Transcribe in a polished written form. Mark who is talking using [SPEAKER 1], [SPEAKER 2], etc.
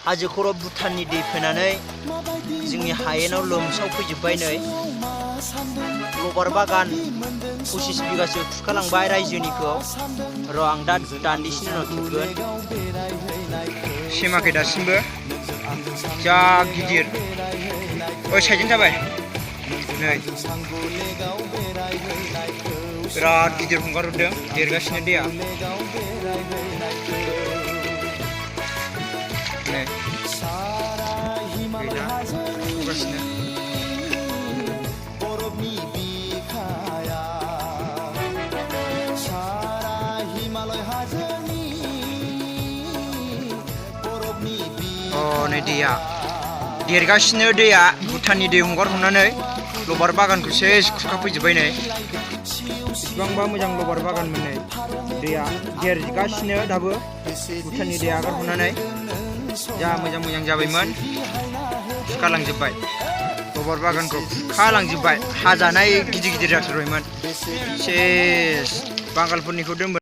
[SPEAKER 1] हाजो खर' भुटाननि दै फैनानै जोंनि हायेनाव लोमसावफैजोब्बाय नै लबार बागान 25 बिगासो खुरखालांबाय रायजोनिखौ र' आं दा दान्दिसेनि उनाव खेबगोन सेमाखै दासिमबो जा गिदिर ओइ साइजों जाबाय नै बिराद गिदिर हंगारहरदों देरगासिनो दैया नै गैला हगासिनो नै दैया देरगासिनो दैया भुटाननि दै हगारहरनानै लबार बागानखौ सेस खुरखाफैजोब्बाय नै बेसेबांबा मोजां लबार बागानमोन नै दैया देरगासिनो दाबो भुटाननि दै आगारहरनानै जा मोजां मोजां जाबायमोन खुरखालांजोब्बाय लबार बागानखौ खुरखालांजोब्बाय हाजानाय गिदिर गिदिर जाथारबायमोन सेस बांगालफोरनिखौ दोनबाय